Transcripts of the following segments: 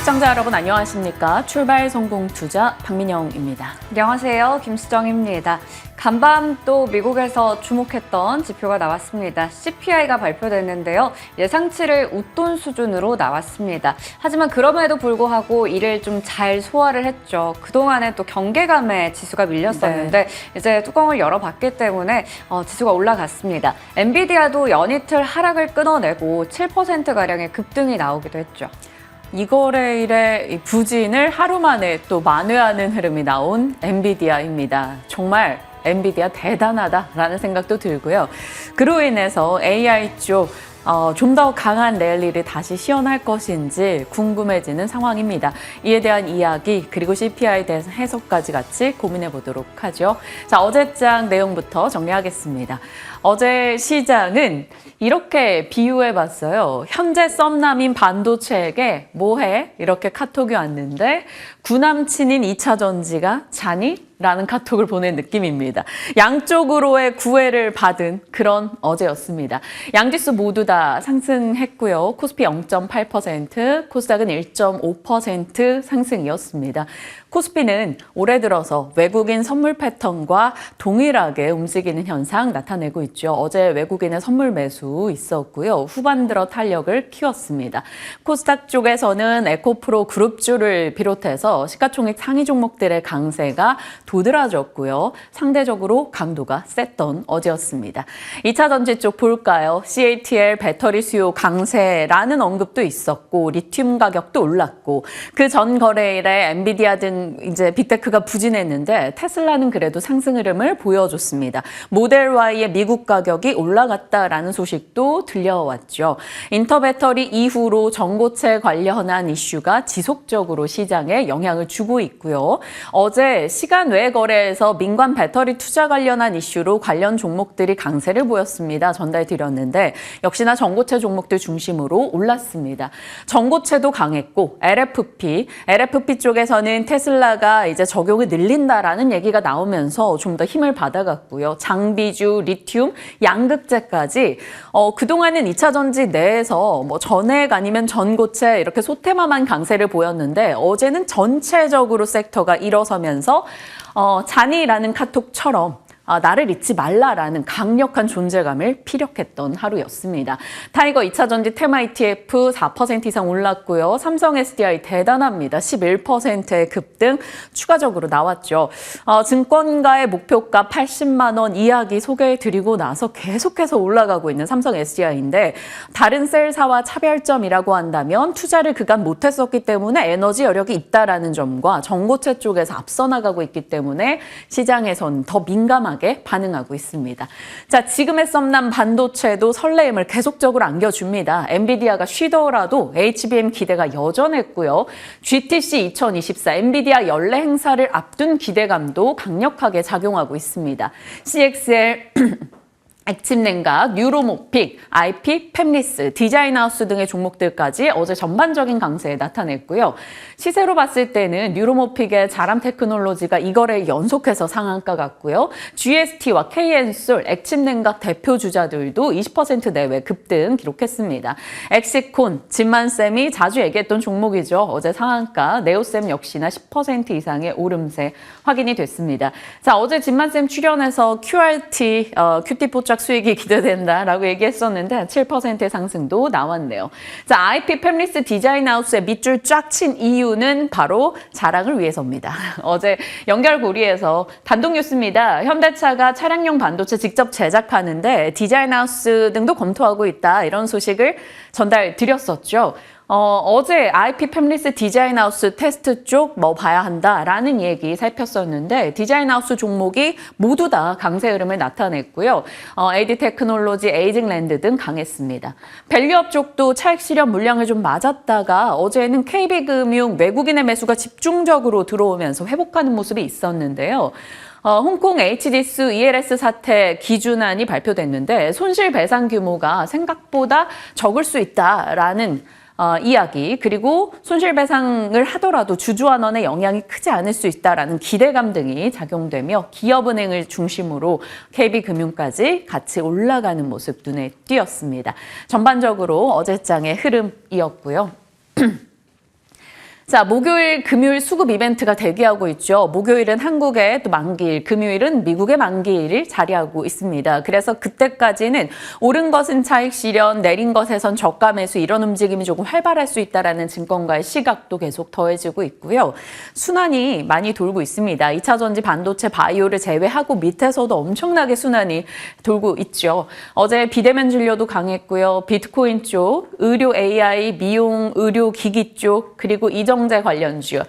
시청자 여러분 안녕하십니까? 출발 성공 투자 박민영입니다. 안녕하세요. 김수정입니다. 간밤 또 미국에서 주목했던 지표가 나왔습니다. CPI가 발표됐는데요. 예상치를 웃돈 수준으로 나왔습니다. 하지만 그럼에도 불구하고 이를 좀 잘 소화를 했죠. 그동안에 또 경계감에 지수가 밀렸었는데 이제 뚜껑을 열어봤기 때문에 지수가 올라갔습니다. 엔비디아도 연이틀 하락을 끊어내고 7%가량의 급등이 나오기도 했죠. 이 거래일의 부진을 하루 만에 또 만회하는 흐름이 나온 엔비디아입니다. 정말 엔비디아 대단하다라는 생각도 들고요. 그로 인해서 AI 쪽 좀 더 강한 랠리를 다시 시연할 것인지 궁금해지는 상황입니다. 이에 대한 이야기 그리고 CPI에 대해서 해석까지 같이 고민해 보도록 하죠. 자, 어제장 내용부터 정리하겠습니다. 어제 시장은 이렇게 비유해 봤어요. 현재 썸남인 반도체에게 뭐해? 이렇게 카톡이 왔는데 구남친인 2차 전지가 자니? 라는 카톡을 보낸 느낌입니다. 양쪽으로의 구애를 받은 그런 어제였습니다. 양지수 모두 다 상승했고요. 코스피 0.8%, 코스닥은 1.5% 상승이었습니다. 코스피는 올해 들어서 외국인 선물 패턴과 동일하게 움직이는 현상 나타내고 있죠. 어제 외국인의 선물 매수 있었고요. 후반 들어 탄력을 키웠습니다. 코스닥 쪽에서는 에코프로 그룹주를 비롯해서 시가총액 상위 종목들의 강세가 도드라졌고요. 상대적으로 강도가 셌던 어제였습니다. 2차 전지 쪽 볼까요? CATL 배터리 수요 강세라는 언급도 있었고 리튬 가격도 올랐고 그 전 거래일에 엔비디아 등 이제 빅테크가 부진했는데 테슬라는 그래도 상승 흐름을 보여줬습니다. 모델 Y의 미국 가격이 올라갔다라는 소식도 들려왔죠. 인터배터리 이후로 전고체 관련한 이슈가 지속적으로 시장에 영향을 주고 있고요. 어제 시간 외 거래에서 민관 배터리 투자 관련한 이슈로 관련 종목들이 강세를 보였습니다. 전달드렸는데 역시나 전고체 종목들 중심으로 올랐습니다. 전고체도 강했고 LFP 쪽에서는 테슬라가 이제 적용을 늘린다라는 얘기가 나오면서 좀 더 힘을 받아갔고요. 장비주, 리튬, 양극재까지 그동안은 2차 전지 내에서 뭐 전액 아니면 전고체 이렇게 소테마만 강세를 보였는데 어제는 전체적으로 섹터가 일어서면서 잔이라는 카톡처럼 나를 잊지 말라라는 강력한 존재감을 피력했던 하루였습니다. 타이거 2차 전지 테마 ETF 4% 이상 올랐고요. 삼성 SDI 대단합니다. 11%의 급등 추가적으로 나왔죠. 증권가의 목표가 80만 원 이야기 소개해드리고 나서 계속해서 올라가고 있는 삼성 SDI인데 다른 셀사와 차별점이라고 한다면 투자를 그간 못했었기 때문에 에너지 여력이 있다라는 점과 전고체 쪽에서 앞서 나가고 있기 때문에 시장에선 더 민감하게 반응하고 있습니다. 자, 지금의 썸남 반도체도 설레임을 계속적으로 안겨줍니다. 엔비디아가 쉬더라도 HBM 기대가 여전했고요. GTC 2024 엔비디아 연례 행사를 앞둔 기대감도 강력하게 작용하고 있습니다. CXL 액침냉각, 뉴로모픽, IP, 팹리스, 디자인하우스 등의 종목들까지 어제 전반적인 강세에 나타냈고요. 시세로 봤을 때는 뉴로모픽의 자람 테크놀로지가 이 거래에 연속해서 상한가 같고요. GST와 KN솔, 액침냉각 대표 주자들도 20% 내외 급등 기록했습니다. 엑시콘, 진만쌤이 자주 얘기했던 종목이죠. 어제 상한가, 네오쌤 역시나 10% 이상의 오름세 확인이 됐습니다. 자, 어제 진만쌤 출연해서 QRT, 큐티 포착 수익이 기대된다라고 얘기했었는데 7%의 상승도 나왔네요. 자, IP 팹리스 디자인하우스의 밑줄 쫙 친 이유는 바로 자랑을 위해서입니다. 어제 연결고리에서 단독 뉴스입니다. 현대차가 차량용 반도체 직접 제작하는데 디자인하우스 등도 검토하고 있다. 이런 소식을 전달드렸었죠. 어제 IP 팹리스 디자인하우스 테스트 쪽 뭐 봐야 한다라는 얘기 살폈었는데 디자인하우스 종목이 모두 다 강세 흐름을 나타냈고요. AD 테크놀로지, 에이징랜드 등 강했습니다. 밸류업 쪽도 차익 실현 물량을 좀 맞았다가 어제는 KB금융 외국인의 매수가 집중적으로 들어오면서 회복하는 모습이 있었는데요. 홍콩 HDS ELS 사태 기준안이 발표됐는데 손실배상 규모가 생각보다 적을 수 있다라는 이야기, 그리고 손실배상을 하더라도 주주환원의 영향이 크지 않을 수 있다라는 기대감 등이 작용되며 기업은행을 중심으로 KB금융까지 같이 올라가는 모습 눈에 띄었습니다. 전반적으로 어제장의 흐름이었고요. 자, 목요일, 금요일 수급 이벤트가 대기하고 있죠. 목요일은 한국의 또 만기일, 금요일은 미국의 만기일이 자리하고 있습니다. 그래서 그때까지는 오른 것은 차익 실현, 내린 것에선 저가 매수 이런 움직임이 조금 활발할 수 있다라는 증권가의 시각도 계속 더해지고 있고요. 순환이 많이 돌고 있습니다. 2차 전지, 반도체, 바이오를 제외하고 밑에서도 엄청나게 순환이 돌고 있죠. 어제 비대면 진료도 강했고요. 비트코인 쪽, 의료 AI, 미용, 의료 기기 쪽, 그리고 이정재 관련주.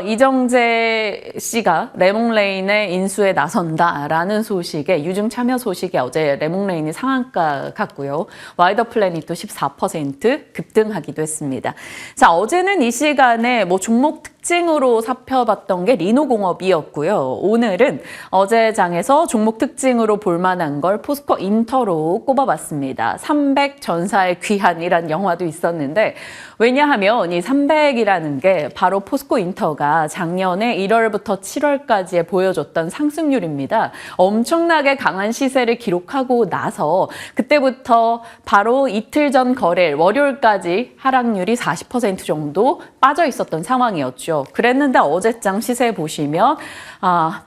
이정재 씨가 레몽레인의 인수에 나선다라는 소식에 유증 참여 소식에 어제 레몽레인이 상한가 갔고요. 와이더 플래닛 또 14% 급등하기도 했습니다. 자, 어제는 이 시간에 종목 특징으로 살펴봤던 게 리노공업이었고요. 오늘은 어제 장에서 종목 특징으로 볼만한 걸 포스코 인터로 꼽아봤습니다. 300 전사의 귀한이란 영화도 있었는데 왜냐하면 이 300이라는 게 바로 포스코 인터가 작년에 1월부터 7월까지에 보여줬던 상승률입니다. 엄청나게 강한 시세를 기록하고 나서 그때부터 바로 이틀 전 거래일 월요일까지 하락률이 40% 정도 빠져 있었던 상황이었죠. 그랬는데 어제장 시세 보시면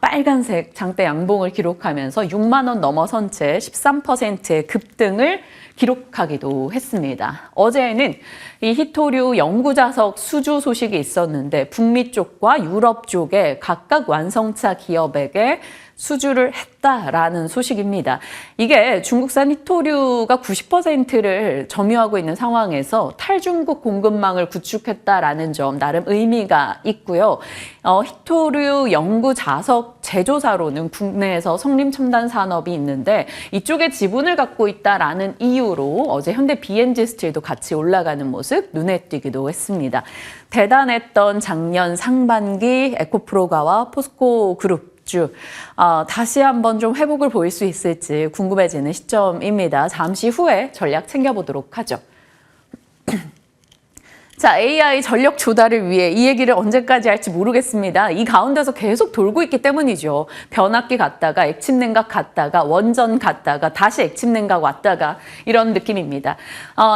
빨간색 장대 양봉을 기록하면서 6만 원 넘어선 채 13%의 급등을 기록하기도 했습니다. 어제는 이 히토류 연구자석 수주 소식이 있었는데 북미 쪽과 유럽 쪽에 각각 완성차 기업에게 수주를 했다라는 소식입니다. 이게 중국산 히토류가 90%를 점유하고 있는 상황에서 탈중국 공급망을 구축했다라는 점 나름 의미가 있고요. 히토류 연구 자석 제조사로는 국내에서 성림첨단 산업이 있는데 이쪽에 지분을 갖고 있다라는 이유로 어제 현대 BNG 스틸도 같이 올라가는 모습 눈에 띄기도 했습니다. 대단했던 작년 상반기 에코프로가와 포스코 그룹 다시 한번 좀 회복을 보일 수 있을지 궁금해지는 시점입니다. 잠시 후에 전략 챙겨보도록 하죠. 자, AI 전력 조달을 위해 이 얘기를 언제까지 할지 모르겠습니다. 이 가운데서 계속 돌고 있기 때문이죠. 변압기 갔다가 액침 냉각 갔다가 원전 갔다가 다시 액침 냉각 왔다가 이런 느낌입니다.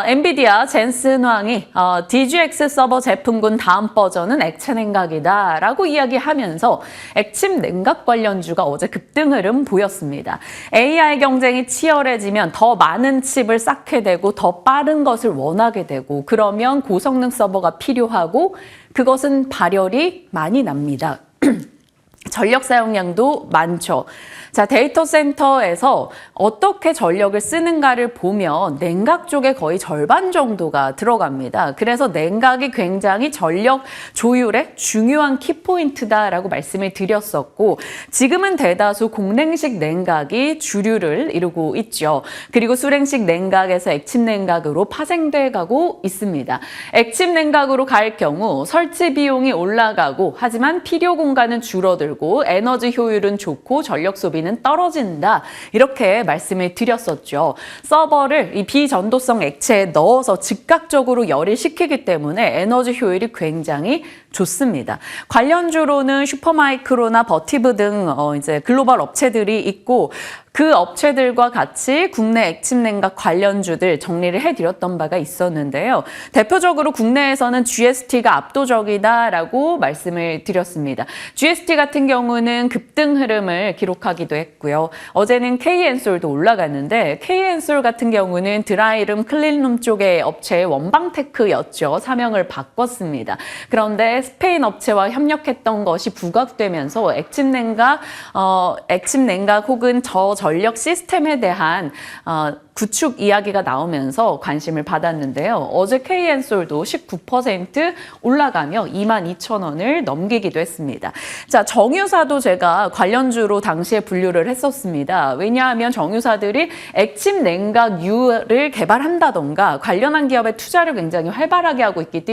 엔비디아 젠슨 황이 DGX 서버 제품군 다음 버전은 액체 냉각이다 라고 이야기하면서 액침 냉각 관련주가 어제 급등 흐름 보였습니다. AI 경쟁이 치열해지면 더 많은 칩을 쌓게 되고 더 빠른 것을 원하게 되고 그러면 고성능 서버가 필요하고 그것은 발열이 많이 납니다. 전력 사용량도 많죠. 자, 데이터 센터에서 어떻게 전력을 쓰는가를 보면 냉각 쪽에 거의 절반 정도가 들어갑니다. 그래서 냉각이 굉장히 전력 조율의 중요한 키포인트다라고 말씀을 드렸었고 지금은 대다수 공냉식 냉각이 주류를 이루고 있죠. 그리고 수냉식 냉각에서 액침 냉각으로 파생돼 가고 있습니다. 액침 냉각으로 갈 경우 설치 비용이 올라가고 하지만 필요 공간은 줄어들고 에너지 효율은 좋고 전력 소비는 떨어진다. 이렇게 말씀을 드렸었죠. 서버를 이 비전도성 액체에 넣어서 즉각적으로 열을 식히기 때문에 에너지 효율이 굉장히 좋습니다. 관련주로는 슈퍼마이크로나 버티브 등 이제 글로벌 업체들이 있고 그 업체들과 같이 국내 액침 냉각 관련주들 정리를 해드렸던 바가 있었는데요. 대표적으로 국내에서는 GST가 압도적이다라고 말씀을 드렸습니다. GST 같은 경우는 급등 흐름을 기록하기도 했고요. 어제는 KN솔도 올라갔는데 KN솔 같은 경우는 드라이룸, 클린룸 쪽의 업체의 원방테크였죠. 사명을 바꿨습니다. 그런데 스페인 업체와 협력했던 것이 부각되면서 액침 냉각 혹은 저전력 시스템에 대한 구축 이야기가 나오면서 관심을 받았는데요. 어제 KN솔도 19% 올라가며 22,000원을 넘기기도 했습니다. 자, 정유사도 제가 관련주로 당시에 분류를 했었습니다. 왜냐하면 정유사들이 액침 냉각유를 개발한다던가 관련한 기업에 투자를 굉장히 활발하게 하고 있기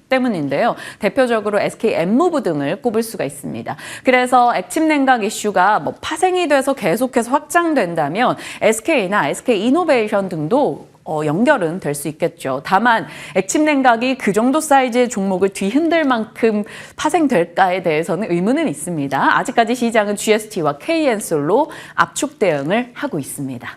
때문인데요. 대표적으로 SK 엠무브 등을 꼽을 수가 있습니다. 그래서 액침 냉각 이슈가 파생이 돼서 계속해서 확장된다면 SK나 SK 이노베이션 등도 연결은 될 수 있겠죠. 다만 액침 냉각이 그 정도 사이즈의 종목을 뒤흔들 만큼 파생될까에 대해서는 의문은 있습니다. 아직까지 시장은 GST와 KN솔로 압축 대응을 하고 있습니다.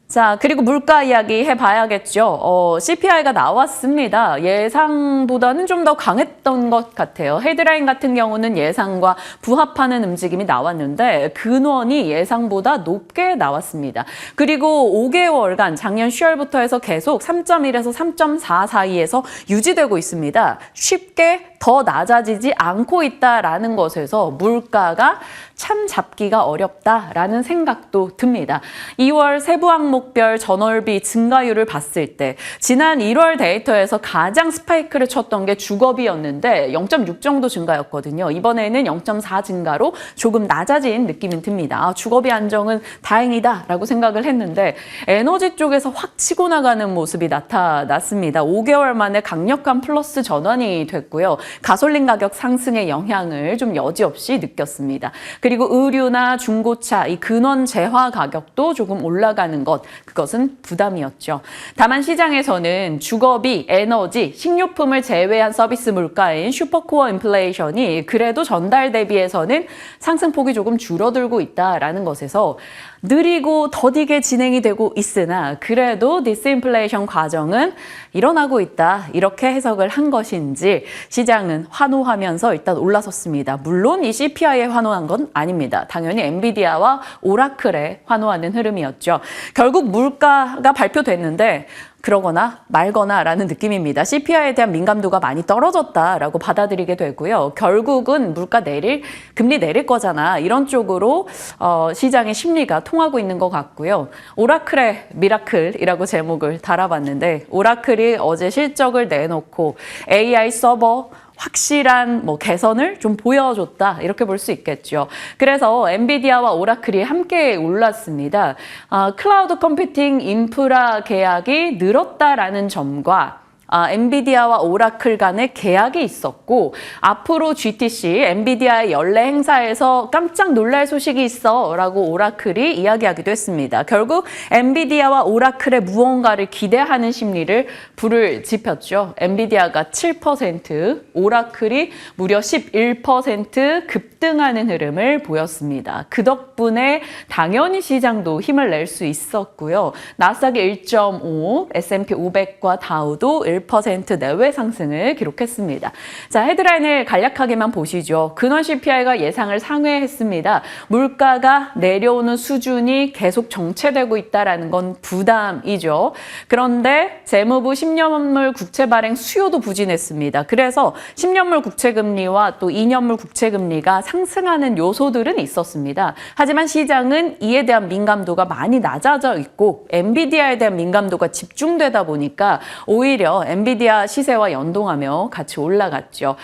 자, 그리고 물가 이야기 해봐야겠죠. CPI가 나왔습니다. 예상보다는 좀 더 강했던 것 같아요. 헤드라인 같은 경우는 예상과 부합하는 움직임이 나왔는데 근원이 예상보다 높게 나왔습니다. 그리고 5개월간 작년 10월부터 해서 계속 3.1에서 3.4 사이에서 유지되고 있습니다. 쉽게 더 낮아지지 않고 있다라는 것에서 물가가 참 잡기가 어렵다라는 생각도 듭니다. 2월 세부 항목별 전월비 증가율을 봤을 때 지난 1월 데이터에서 가장 스파이크를 쳤던 게 주거비였는데 0.6 정도 증가였거든요. 이번에는 0.4 증가로 조금 낮아진 느낌이 듭니다. 주거비 안정은 다행이다라고 생각을 했는데 에너지 쪽에서 확 치고 나가는 모습이 나타났습니다. 5개월 만에 강력한 플러스 전환이 됐고요. 가솔린 가격 상승의 영향을 좀 여지없이 느꼈습니다. 그리고 의류나 중고차, 이 근원 재화 가격도 조금 올라가는 것, 그것은 부담이었죠. 다만 시장에서는 주거비, 에너지, 식료품을 제외한 서비스 물가인 슈퍼코어 인플레이션이 그래도 전달 대비해서는 상승폭이 조금 줄어들고 있다라는 것에서 느리고 더디게 진행이 되고 있으나 그래도 디스인플레이션 과정은 일어나고 있다. 이렇게 해석을 한 것인지 시장은 환호하면서 일단 올라섰습니다. 물론 이 CPI에 환호한 건 아닙니다. 당연히 엔비디아와 오라클에 환호하는 흐름이었죠. 결국 물가가 발표됐는데 그러거나 말거나라는 느낌입니다. CPI에 대한 민감도가 많이 떨어졌다라고 받아들이게 되고요. 결국은 금리 내릴 거잖아. 이런 쪽으로 시장의 심리가 통하고 있는 것 같고요. 오라클의 미라클이라고 제목을 달아봤는데 오라클이 어제 실적을 내놓고 AI 서버 확실한 개선을 좀 보여줬다 이렇게 볼 수 있겠죠. 그래서 엔비디아와 오라클이 함께 올랐습니다. 클라우드 컴퓨팅 인프라 계약이 늘었다라는 점과 엔비디아와 오라클 간의 계약이 있었고 앞으로 GTC, 엔비디아의 연례 행사에서 깜짝 놀랄 소식이 있어 라고 오라클이 이야기하기도 했습니다. 결국 엔비디아와 오라클의 무언가를 기대하는 심리를 불을 지폈죠. 엔비디아가 7%, 오라클이 무려 11% 급등하는 흐름을 보였습니다. 그 덕분에 당연히 시장도 힘을 낼 수 있었고요. 나스닥이 1.5, S&P 500과 다우도 1% 내외 상승을 기록했습니다. 자, 헤드라인을 간략하게만 보시죠. 근원 CPI가 예상을 상회했습니다. 물가가 내려오는 수준이 계속 정체되고 있다는 건 부담이죠. 그런데 재무부 10년물 국채 발행 수요도 부진했습니다. 그래서 10년물 국채금리와 또 2년물 국채금리가 상승하는 요소들은 있었습니다. 하지만 시장은 이에 대한 민감도가 많이 낮아져 있고 엔비디아에 대한 민감도가 집중되다 보니까 오히려 엔비디아 시세와 연동하며 같이 올라갔죠.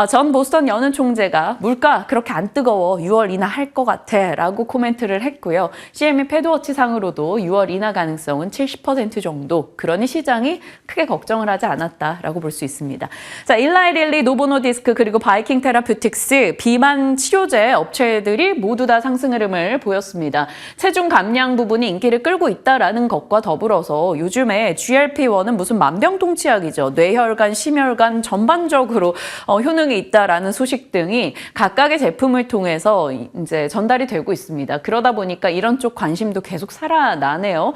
전 보스턴 여는 총재가 물가 그렇게 안 뜨거워 6월 인하 할 것 같아 라고 코멘트를 했고요. CME 패드워치 상으로도 6월 인하 가능성은 70% 정도. 그러니 시장이 크게 걱정을 하지 않았다라고 볼 수 있습니다. 자, 일라이릴리, 노보노디스크 그리고 바이킹 테라퓨틱스 비만 치료제 업체들이 모두 다 상승 흐름을 보였습니다. 체중 감량 부분이 인기를 끌고 있다라는 것과 더불어서 요즘에 GLP-1은 무슨 만병통치약이죠. 뇌혈관, 심혈관 전반적으로 효능이 있다라는 소식 등이 각각의 제품을 통해서 이제 전달이 되고 있습니다. 그러다 보니까 이런 쪽 관심도 계속 살아나네요.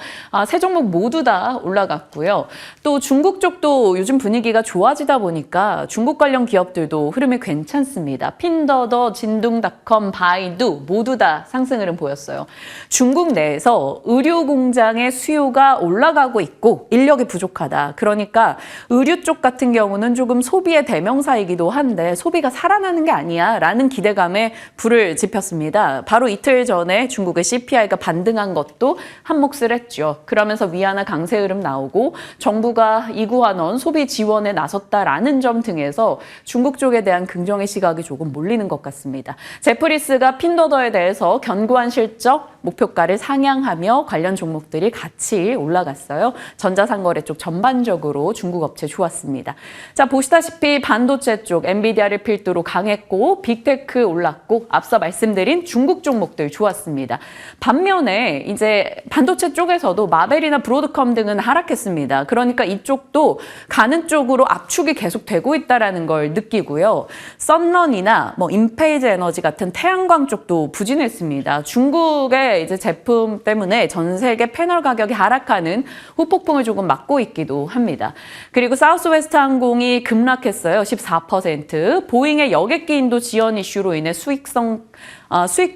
세 종목 모두 다 올라갔고요. 또 중국 쪽도 요즘 분위기가 좋아지다 보니까 중국 관련 기업들도 흐름이 괜찮습니다. 핀더더, 진둥닷컴, 바이두 모두 다 상승 흐름 보였어요. 중국 내에서 의류 공장의 수요가 올라가고 있고 인력이 부족하다. 그러니까 의류 쪽 같은 경우는 조금 소비의 대명사이기도 한데 소비가 살아나는 게 아니야 라는 기대감에 불을 지폈습니다. 바로 이틀 전에 중국의 CPI가 반등한 것도 한몫을 했죠. 그러면서 위안화 강세 흐름 나오고 정부가 2구 환원 소비 지원에 나섰다라는 점 등에서 중국 쪽에 대한 긍정의 시각이 조금 몰리는 것 같습니다. 제프리스가 핀더더에 대해서 견고한 실적, 목표가를 상향하며 관련 종목들이 같이 올라갔어요. 전자상거래 쪽 전반적으로 중국 업체 좋았습니다. 자, 보시다시피 반도체 쪽 엔비디아를 필두로 강했고 빅테크 올랐고 앞서 말씀드린 중국 종목들 좋았습니다. 반면에 이제 반도체 쪽에서도 마벨이나 브로드컴 등은 하락했습니다. 그러니까 이쪽도 가는 쪽으로 압축이 계속 되고 있다는 걸 느끼고요. 썬런이나 인페이즈 에너지 같은 태양광 쪽도 부진했습니다. 중국의 정부의 이제 제품 때문에 전 세계 패널 가격이 하락하는 후폭풍을 조금 맞고 있기도 합니다. 그리고 사우스웨스트 항공이 급락했어요. 14%. 보잉의 여객기 인도 지연 이슈로 인해 수익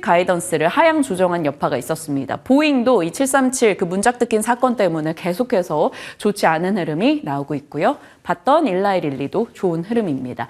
가이던스를 하향 조정한 여파가 있었습니다. 보잉도 이 737 그 문짝 뜯긴 사건 때문에 계속해서 좋지 않은 흐름이 나오고 있고요. 봤던 1912도 좋은 흐름입니다.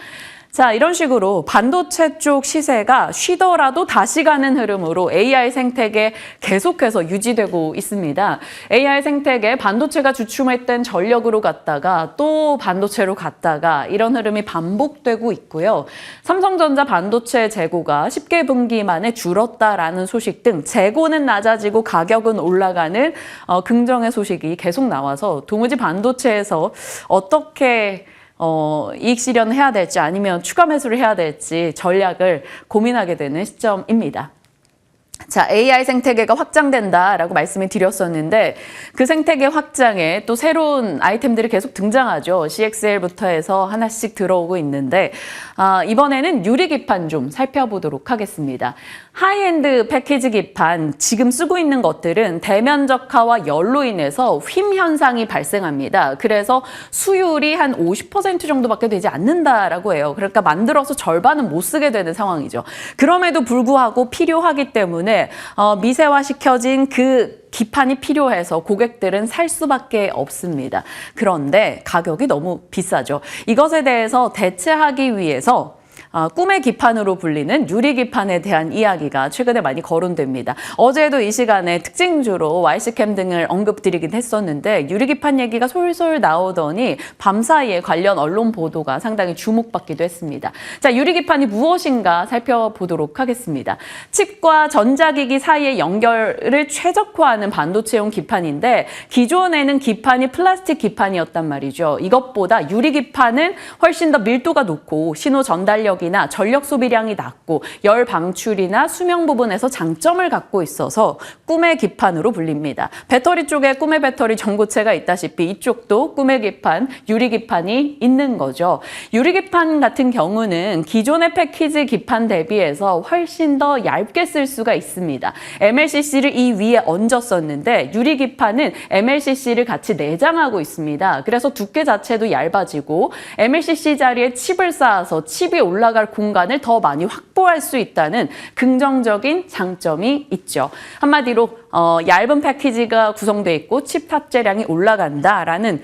자, 이런 식으로 반도체 쪽 시세가 쉬더라도 다시 가는 흐름으로 AI 생태계 계속해서 유지되고 있습니다. AI 생태계 반도체가 주춤했던 전력으로 갔다가 또 반도체로 갔다가 이런 흐름이 반복되고 있고요. 삼성전자 반도체 재고가 10개 분기 만에 줄었다라는 소식 등 재고는 낮아지고 가격은 올라가는 긍정의 소식이 계속 나와서 도무지 반도체에서 어떻게 이익 실현을 해야 될지 아니면 추가 매수를 해야 될지 전략을 고민하게 되는 시점입니다. 자, AI 생태계가 확장된다라고 말씀을 드렸었는데 그 생태계 확장에 또 새로운 아이템들이 계속 등장하죠. CXL부터 해서 하나씩 들어오고 있는데 이번에는 유리 기판 좀 살펴보도록 하겠습니다. 하이엔드 패키지 기판 지금 쓰고 있는 것들은 대면적화와 열로 인해서 휨 현상이 발생합니다. 그래서 수율이 한 50% 정도밖에 되지 않는다라고 해요. 그러니까 만들어서 절반은 못 쓰게 되는 상황이죠. 그럼에도 불구하고 필요하기 때문에 미세화시켜진 그 기판이 필요해서 고객들은 살 수밖에 없습니다. 그런데 가격이 너무 비싸죠. 이것에 대해서 대체하기 위해서 꿈의 기판으로 불리는 유리 기판에 대한 이야기가 최근에 많이 거론됩니다. 어제도 이 시간에 특징주로 YC캠 등을 언급드리긴 했었는데 유리 기판 얘기가 솔솔 나오더니 밤사이에 관련 언론 보도가 상당히 주목받기도 했습니다. 자, 유리 기판이 무엇인가 살펴보도록 하겠습니다. 칩과 전자기기 사이의 연결을 최적화하는 반도체용 기판인데 기존에는 기판이 플라스틱 기판이었단 말이죠. 이것보다 유리 기판은 훨씬 더 밀도가 높고 신호 전달력 이나 전력 소비량이 낮고 열 방출이나 수명 부분에서 장점을 갖고 있어서 꿈의 기판으로 불립니다. 배터리 쪽에 꿈의 배터리 전고체가 있다시피 이쪽도 꿈의 기판, 유리 기판이 있는 거죠. 유리 기판 같은 경우는 기존의 패키지 기판 대비해서 훨씬 더 얇게 쓸 수가 있습니다. MLCC를 이 위에 얹었었는데 유리 기판은 MLCC를 같이 내장하고 있습니다. 그래서 두께 자체도 얇아지고 MLCC 자리에 칩을 쌓아서 칩이 올라갈 공간을 더 많이 확보할 수 있다는 긍정적인 장점이 있죠. 한마디로 얇은 패키지가 구성되어 있고 칩 탑재량이 올라간다라는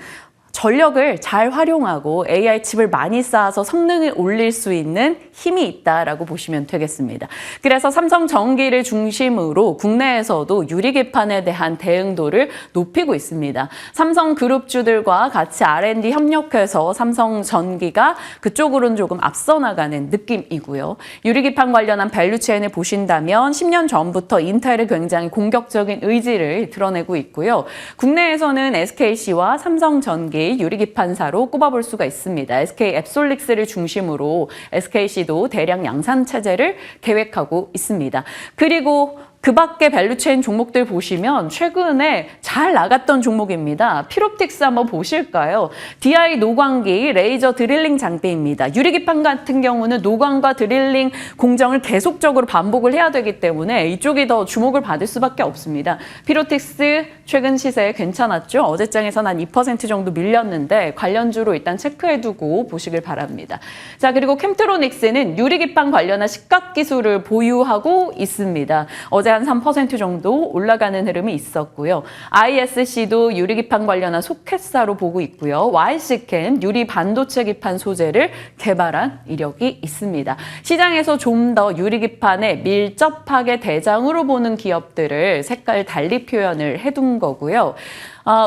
전력을 잘 활용하고 AI 칩을 많이 쌓아서 성능을 올릴 수 있는 힘이 있다라고 보시면 되겠습니다. 그래서 삼성전기를 중심으로 국내에서도 유리 기판에 대한 대응도를 높이고 있습니다. 삼성그룹주들과 같이 R&D 협력해서 삼성전기가 그쪽으로는 조금 앞서 나가는 느낌이고요. 유리 기판 관련한 밸류체인을 보신다면 10년 전부터 인텔이 굉장히 공격적인 의지를 드러내고 있고요. 국내에서는 SKC와 삼성전기 유리기판사로 꼽아볼 수가 있습니다. SK 앱솔릭스를 중심으로 SKC도 대량 양산 체제를 계획하고 있습니다. 그리고 그 밖에 밸류체인 종목들 보시면 최근에 잘 나갔던 종목입니다. 피롭틱스 한번 보실까요? DI 노광기 레이저 드릴링 장비입니다. 유리기판 같은 경우는 노광과 드릴링 공정을 계속적으로 반복을 해야 되기 때문에 이쪽이 더 주목을 받을 수밖에 없습니다. 피롭틱스 최근 시세 괜찮았죠? 어제장에서는 한 2% 정도 밀렸는데 관련주로 일단 체크해두고 보시길 바랍니다. 자, 그리고 캠트로닉스는 유리기판 관련한 식각 기술을 보유하고 있습니다. 어제 한 3% 정도 올라가는 흐름이 있었고요. ISC도 유리기판 관련한 소켓사로 보고 있고요. YC캠 유리 반도체 기판 소재를 개발한 이력이 있습니다. 시장에서 좀 더 유리기판에 밀접하게 대장으로 보는 기업들을 색깔 달리 표현을 해둔 거고요.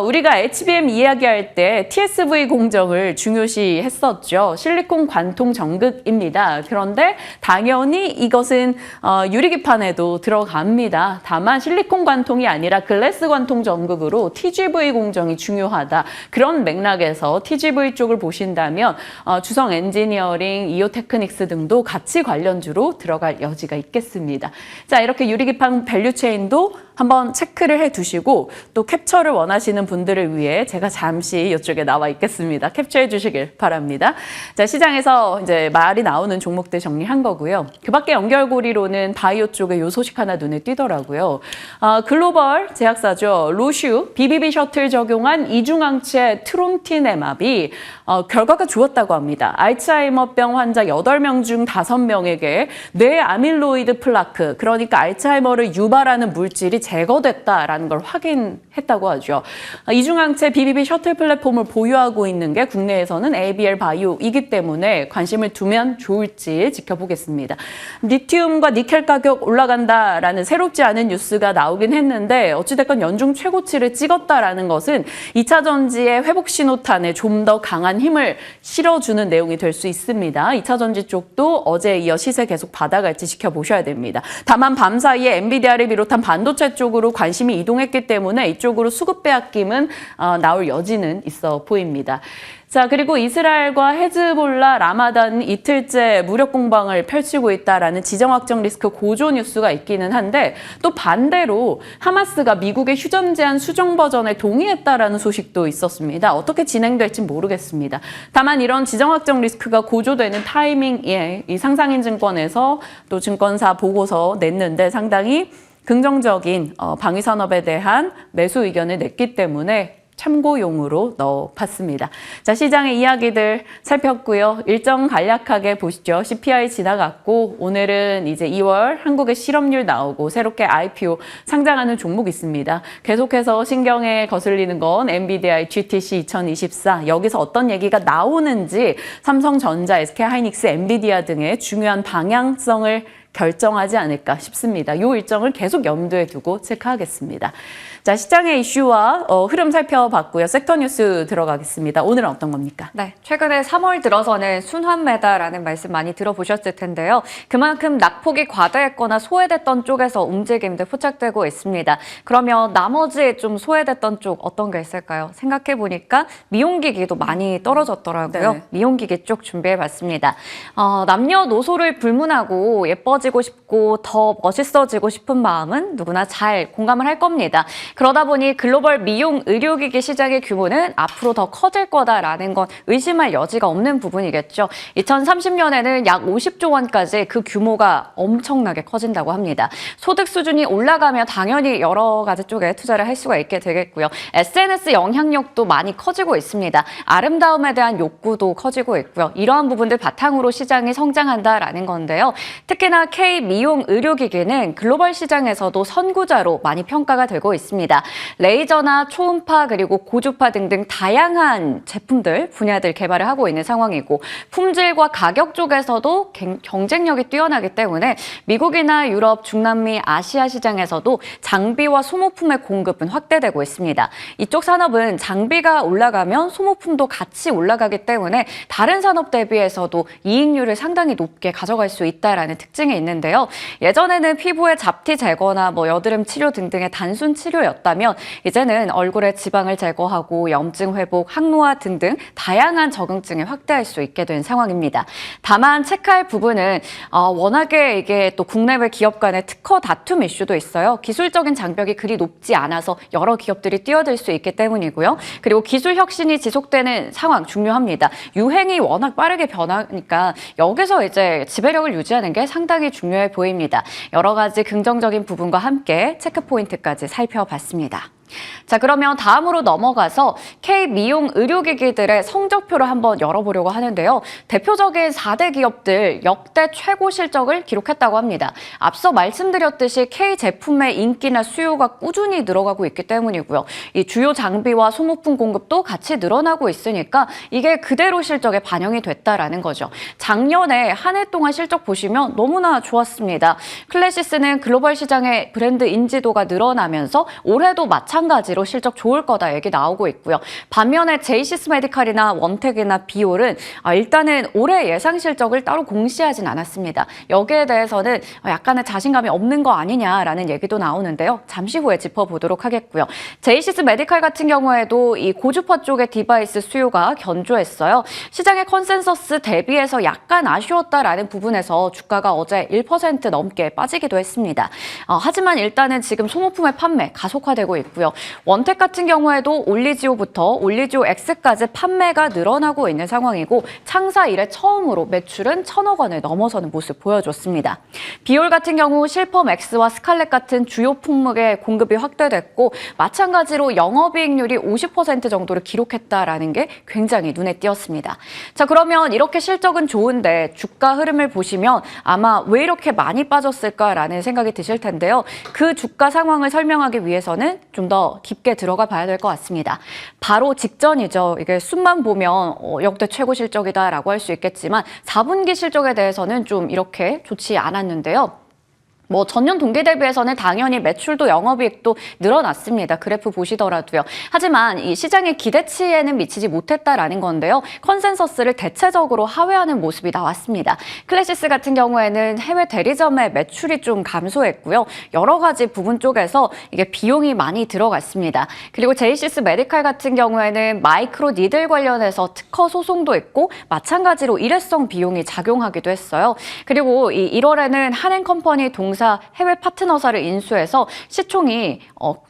우리가 HBM 이야기할 때 TSV 공정을 중요시 했었죠. 실리콘 관통 전극입니다. 그런데 당연히 이것은 유리기판에도 들어갑니다. 다만 실리콘 관통이 아니라 글래스 관통 전극으로 TGV 공정이 중요하다. 그런 맥락에서 TGV 쪽을 보신다면 주성 엔지니어링, 이오테크닉스 등도 같이 관련주로 들어갈 여지가 있겠습니다. 자, 이렇게 유리기판 밸류체인도 한번 체크를 해두시고 또 캡처를 원하시는 아시는 분들을 위해 제가 잠시 이쪽에 나와 있겠습니다. 캡처해 주시길 바랍니다. 자, 시장에서 이제 말이 나오는 종목들 정리한 거고요. 그 밖에 연결고리로는 바이오 쪽에 요 소식 하나 눈에 띄더라고요. 글로벌 제약사죠. 로슈 BBB 셔틀 적용한 이중항체 트론티네맙이 결과가 좋았다고 합니다. 알츠하이머병 환자 8명 중 5명에게 뇌 아밀로이드 플라크, 그러니까 알츠하이머를 유발하는 물질이 제거됐다라는 걸 확인했다고 하죠. 이중항체 BBB 셔틀 플랫폼을 보유하고 있는 게 국내에서는 ABL 바이오이기 때문에 관심을 두면 좋을지 지켜보겠습니다. 리튬과 니켈 가격 올라간다라는 새롭지 않은 뉴스가 나오긴 했는데 어찌됐건 연중 최고치를 찍었다라는 것은 2차 전지의 회복 신호탄에 좀 더 강한 힘을 실어주는 내용이 될 수 있습니다. 2차 전지 쪽도 어제에 이어 시세 계속 받아갈지 지켜보셔야 됩니다. 다만 밤사이에 엔비디아를 비롯한 반도체 쪽으로 관심이 이동했기 때문에 이쪽으로 수급 빼앗김은 나올 여지는 있어 보입니다. 자, 그리고 이스라엘과 헤즈볼라 라마단 이틀째 무력 공방을 펼치고 있다라는 지정학적 리스크 고조 뉴스가 있기는 한데 또 반대로 하마스가 미국의 휴전 제한 수정 버전에 동의했다라는 소식도 있었습니다. 어떻게 진행될지 모르겠습니다. 다만 이런 지정학적 리스크가 고조되는 타이밍에 이 상상인증권에서 또 증권사 보고서 냈는데 상당히 긍정적인 방위산업에 대한 매수 의견을 냈기 때문에 참고용으로 넣어봤습니다. 자, 시장의 이야기들 살폈고요. 일정 간략하게 보시죠. CPI 지나갔고 오늘은 이제 2월 한국의 실업률 나오고 새롭게 IPO 상장하는 종목 있습니다. 계속해서 신경에 거슬리는 건 엔비디아의 GTC 2024. 여기서 어떤 얘기가 나오는지 삼성전자, SK하이닉스, 엔비디아 등의 중요한 방향성을 결정하지 않을까 싶습니다. 이 일정을 계속 염두에 두고 체크하겠습니다. 자, 시장의 이슈와 흐름 살펴봤고요. 섹터 뉴스 들어가겠습니다. 오늘은 어떤 겁니까? 네, 최근에 3월 들어서는 순환매다라는 말씀 많이 들어보셨을 텐데요. 그만큼 낙폭이 과다했거나 소외됐던 쪽에서 움직임들 포착되고 있습니다. 그러면 나머지 좀 소외됐던 쪽 어떤 게 있을까요? 생각해보니까 미용기기도 많이 떨어졌더라고요. 네. 미용기기 쪽 준비해봤습니다. 남녀노소를 불문하고 예뻐지고 싶고 더 멋있어지고 싶은 마음은 누구나 잘 공감을 할 겁니다. 그러다 보니 글로벌 미용 의료기기 시장의 규모는 앞으로 더 커질 거다라는 건 의심할 여지가 없는 부분이겠죠. 2030년에는 약 50조 원까지 그 규모가 엄청나게 커진다고 합니다. 소득 수준이 올라가면 당연히 여러 가지 쪽에 투자를 할 수가 있게 되겠고요. SNS 영향력도 많이 커지고 있습니다. 아름다움에 대한 욕구도 커지고 있고요. 이러한 부분들 바탕으로 시장이 성장한다라는 건데요. 특히나 K 미용 의료기기는 글로벌 시장에서도 선구자로 많이 평가가 되고 있습니다. 레이저나 초음파 그리고 고주파 등등 다양한 제품들, 분야들 개발을 하고 있는 상황이고 품질과 가격 쪽에서도 경쟁력이 뛰어나기 때문에 미국이나 유럽, 중남미, 아시아 시장에서도 장비와 소모품의 공급은 확대되고 있습니다. 이쪽 산업은 장비가 올라가면 소모품도 같이 올라가기 때문에 다른 산업 대비해서도 이익률을 상당히 높게 가져갈 수 있다라는 특징이 있는데요. 예전에는 피부의 잡티 제거나 여드름 치료 등등의 단순 치료였다면 이제는 얼굴의 지방을 제거하고 염증 회복, 항노화 등등 다양한 적응증에 확대할 수 있게 된 상황입니다. 다만 체크할 부분은 워낙에 이게 또 국내외 기업 간의 특허 다툼 이슈도 있어요. 기술적인 장벽이 그리 높지 않아서 여러 기업들이 뛰어들 수 있기 때문이고요. 그리고 기술 혁신이 지속되는 상황 중요합니다. 유행이 워낙 빠르게 변하니까 여기서 이제 지배력을 유지하는 게 상당히 중요해 보입니다. 여러 가지 긍정적인 부분과 함께 체크 포인트까지 살펴봤습니다. 자, 그러면 다음으로 넘어가서 K 미용 의료기기들의 성적표를 한번 열어보려고 하는데요. 대표적인 4대 기업들 역대 최고 실적을 기록했다고 합니다. 앞서 말씀드렸듯이 K 제품의 인기나 수요가 꾸준히 늘어가고 있기 때문이고요. 이 주요 장비와 소모품 공급도 같이 늘어나고 있으니까 이게 그대로 실적에 반영이 됐다라는 거죠. 작년에 한 해 동안 실적 보시면 너무나 좋았습니다. 클래시스는 글로벌 시장의 브랜드 인지도가 늘어나면서 올해도 마찬가지로 실적 좋을 거다 얘기 나오고 있고요. 반면에 제이시스 메디칼이나 원텍이나 비올은 일단은 올해 예상 실적을 따로 공시하진 않았습니다. 여기에 대해서는 약간의 자신감이 없는 거 아니냐라는 얘기도 나오는데요. 잠시 후에 짚어보도록 하겠고요. 제이시스 메디칼 같은 경우에도 이 고주파 쪽의 디바이스 수요가 견조했어요. 시장의 컨센서스 대비해서 약간 아쉬웠다라는 부분에서 주가가 어제 1% 넘게 빠지기도 했습니다. 하지만 일단은 지금 소모품의 판매 가속화되고 있고요. 있고요. 원택 같은 경우에도 올리지오부터 올리지오 X까지 판매가 늘어나고 있는 상황이고 창사 이래 처음으로 매출은 1,000억 원을 넘어서는 모습 보여줬습니다. 비올 같은 경우 실펌 X와 스칼렛 같은 주요 품목의 공급이 확대됐고 마찬가지로 영업이익률이 50% 정도를 기록했다라는 게 굉장히 눈에 띄었습니다. 자, 그러면 이렇게 실적은 좋은데 주가 흐름을 보시면 아마 왜 이렇게 많이 빠졌을까라는 생각이 드실 텐데요. 그 주가 상황을 설명하기 위해서는 좀 더 깊게 들어가 봐야 될 것 같습니다. 바로 직전이죠. 이게 순만 보면 역대 최고 실적이다라고 할 수 있겠지만 4분기 실적에 대해서는 좀 이렇게 좋지 않았는데요. 전년 동기 대비해서는 당연히 매출도 영업이익도 늘어났습니다. 그래프 보시더라도요. 하지만 이 시장의 기대치에는 미치지 못했다라는 건데요. 컨센서스를 대체적으로 하회하는 모습이 나왔습니다. 클래시스 같은 경우에는 해외 대리점의 매출이 좀 감소했고요. 여러 가지 부분 쪽에서 이게 비용이 많이 들어갔습니다. 그리고 제이시스 메디칼 같은 경우에는 마이크로 니들 관련해서 특허 소송도 있고 마찬가지로 일회성 비용이 작용하기도 했어요. 그리고 이 1월에는 한행컴퍼니 동사 해외 파트너사를 인수해서 시총이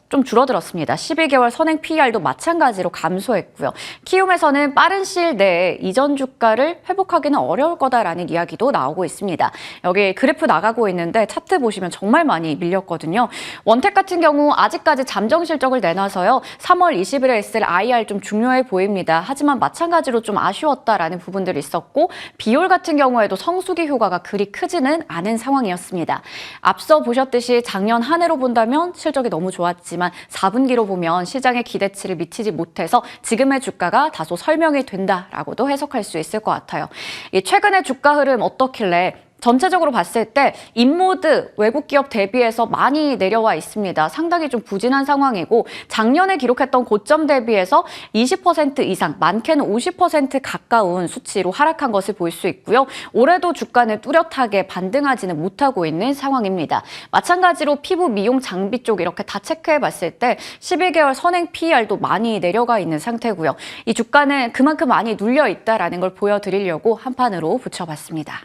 좀 줄어들었습니다. 12개월 선행 PER도 마찬가지로 감소했고요. 키움에서는 빠른 시일 내에 이전 주가를 회복하기는 어려울 거다라는 이야기도 나오고 있습니다. 여기 그래프 나가고 있는데 차트 보시면 정말 많이 밀렸거든요. 원택 같은 경우 아직까지 잠정 실적을 내놔서요. 3월 20일에 있을 IR 좀 중요해 보입니다. 하지만 마찬가지로 좀 아쉬웠다라는 부분들이 있었고 비올 같은 경우에도 성수기 효과가 그리 크지는 않은 상황이었습니다. 앞서 보셨듯이 작년 한 해로 본다면 실적이 너무 좋았지만 4분기로 보면 시장의 기대치를 미치지 못해서 지금의 주가가 다소 설명이 된다라고도 해석할 수 있을 것 같아요. 이 최근의 주가 흐름 어떻길래 전체적으로 봤을 때 인모드 외국 기업 대비해서 많이 내려와 있습니다. 상당히 좀 부진한 상황이고 작년에 기록했던 고점 대비해서 20% 이상, 많게는 50% 가까운 수치로 하락한 것을 볼 수 있고요. 올해도 주가는 뚜렷하게 반등하지는 못하고 있는 상황입니다. 마찬가지로 피부 미용 장비 쪽 이렇게 다 체크해 봤을 때 12개월 선행 PER도 많이 내려가 있는 상태고요. 이 주가는 그만큼 많이 눌려 있다라는 걸 보여드리려고 한 판으로 붙여봤습니다.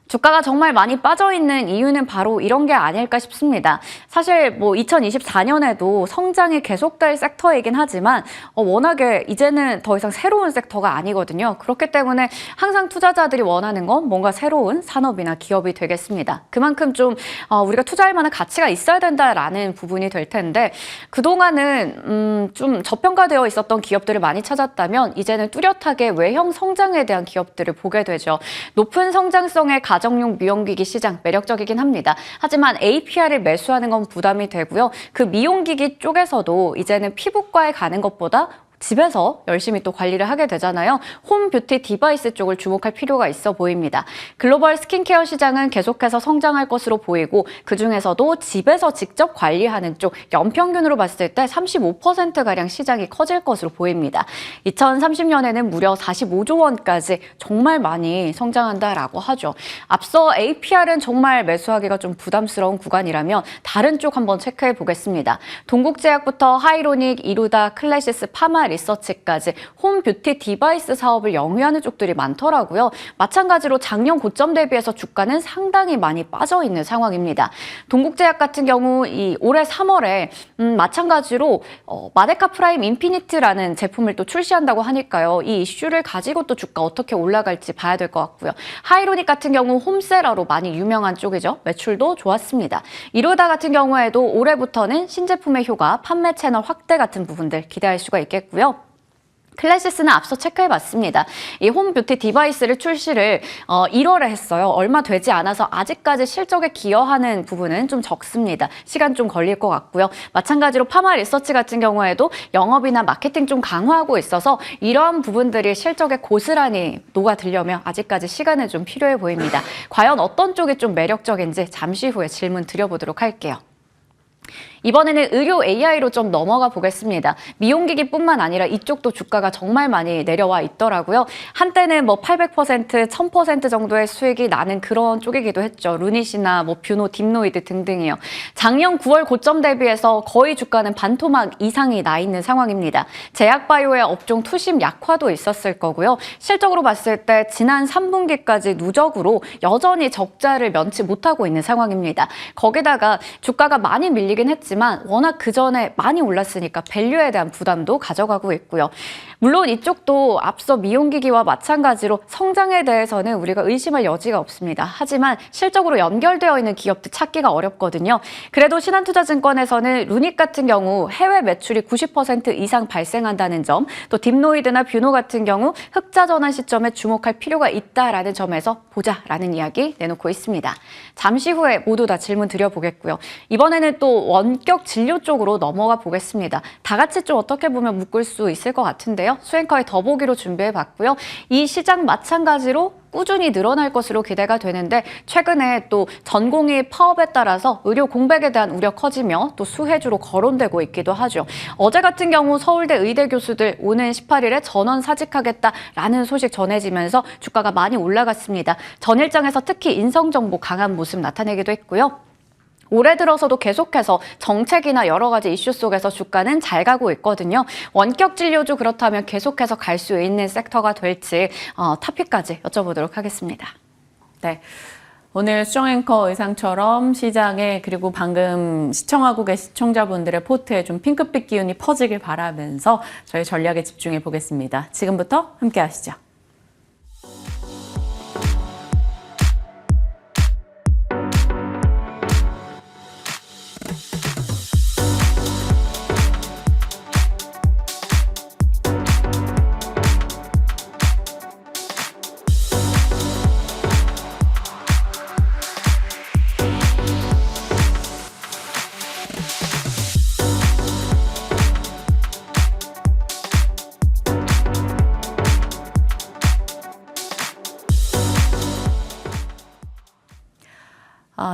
주가가 정말 많이 빠져있는 이유는 바로 이런 게 아닐까 싶습니다. 사실 2024년에도 성장이 계속될 섹터이긴 하지만 워낙에 이제는 더 이상 새로운 섹터가 아니거든요. 그렇기 때문에 항상 투자자들이 원하는 건 뭔가 새로운 산업이나 기업이 되겠습니다. 그만큼 좀 우리가 투자할 만한 가치가 있어야 된다라는 부분이 될 텐데 그동안은 좀 저평가되어 있었던 기업들을 많이 찾았다면 이제는 뚜렷하게 외형 성장에 대한 기업들을 보게 되죠. 높은 성장성의 가정용 미용기기 시장 매력적이긴 합니다. 하지만 APR을 매수하는 건 부담이 되고요. 그 미용기기 쪽에서도 이제는 피부과에 가는 것보다 집에서 열심히 또 관리를 하게 되잖아요. 홈 뷰티 디바이스 쪽을 주목할 필요가 있어 보입니다. 글로벌 스킨케어 시장은 계속해서 성장할 것으로 보이고 그중에서도 집에서 직접 관리하는 쪽 연평균으로 봤을 때 35%가량 시장이 커질 것으로 보입니다. 2030년에는 무려 45조 원까지 정말 많이 성장한다라고 하죠. 앞서 APR은 정말 매수하기가 좀 부담스러운 구간이라면 다른 쪽 한번 체크해 보겠습니다. 동국제약부터 하이로닉, 이루다, 클래시스, 파마 리서치까지 홈 뷰티 디바이스 사업을 영위하는 쪽들이 많더라고요. 마찬가지로 작년 고점 대비해서 주가는 상당히 많이 빠져 있는 상황입니다. 동국제약 같은 경우 올해 3월에 마찬가지로 마데카 프라임 인피니트라는 제품을 또 출시한다고 하니까요. 이 이슈를 가지고 또 주가 어떻게 올라갈지 봐야 될 것 같고요. 하이로닉 같은 경우 홈세라로 많이 유명한 쪽이죠. 매출도 좋았습니다. 이루다 같은 경우에도 올해부터는 신제품의 효과, 판매 채널 확대 같은 부분들 기대할 수가 있겠고요. 클래시스는 앞서 체크해봤습니다. 이 홈 뷰티 디바이스를 출시를 1월에 했어요. 얼마 되지 않아서 아직까지 실적에 기여하는 부분은 좀 적습니다. 시간 좀 걸릴 것 같고요. 마찬가지로 파마 리서치 같은 경우에도 영업이나 마케팅 좀 강화하고 있어서 이러한 부분들이 실적에 고스란히 녹아들려면 아직까지 시간은 좀 필요해 보입니다. 과연 어떤 쪽이 좀 매력적인지 잠시 후에 질문 드려보도록 할게요. 이번에는 의료 AI로 좀 넘어가 보겠습니다. 미용기기뿐만 아니라 이쪽도 주가가 정말 많이 내려와 있더라고요. 한때는 800%, 1000% 정도의 수익이 나는 그런 쪽이기도 했죠. 루닛이나 뷰노, 딥노이드 등등이요. 작년 9월 고점 대비해서 거의 주가는 반토막 이상이 나 있는 상황입니다. 제약바이오의 업종 투심 약화도 있었을 거고요. 실적으로 봤을 때 지난 3분기까지 누적으로 여전히 적자를 면치 못하고 있는 상황입니다. 거기다가 주가가 많이 밀리긴 했지만 하지만 워낙 그전에 많이 올랐으니까 밸류에 대한 부담도 가져가고 있고요. 물론 이쪽도 앞서 미용기기와 마찬가지로 성장에 대해서는 우리가 의심할 여지가 없습니다. 하지만 실적으로 연결되어 있는 기업들 찾기가 어렵거든요. 그래도 신한투자증권에서는 루닉 같은 경우 해외 매출이 90% 이상 발생한다는 점, 또 딥노이드나 뷰노 같은 경우 흑자 전환 시점에 주목할 필요가 있다라는 점에서 보자라는 이야기 내놓고 있습니다. 잠시 후에 모두 다 질문 드려보겠고요. 이번에는 또 원격 진료 쪽으로 넘어가 보겠습니다. 다 같이 좀 어떻게 보면 묶을 수 있을 것 같은데요. 수행커의 더보기로 준비해봤고요. 이 시장 마찬가지로 꾸준히 늘어날 것으로 기대가 되는데 최근에 또 전공의 파업에 따라서 의료 공백에 대한 우려 커지며 또 수혜주로 거론되고 있기도 하죠. 어제 같은 경우 서울대 의대 교수들 오는 18일에 전원 사직하겠다라는 소식 전해지면서 주가가 많이 올라갔습니다. 전 일정에서 특히 인성정보 강한 모습 나타내기도 했고요. 올해 들어서도 계속해서 정책이나 여러 가지 이슈 속에서 주가는 잘 가고 있거든요. 원격 진료주 그렇다면 계속해서 갈 수 있는 섹터가 될지 타픽까지 여쭤보도록 하겠습니다. 네. 오늘 수정앵커 의상처럼 시장에 그리고 방금 시청하고 계신 시청자분들의 포트에 좀 핑크빛 기운이 퍼지길 바라면서 저희 전략에 집중해 보겠습니다. 지금부터 함께 하시죠.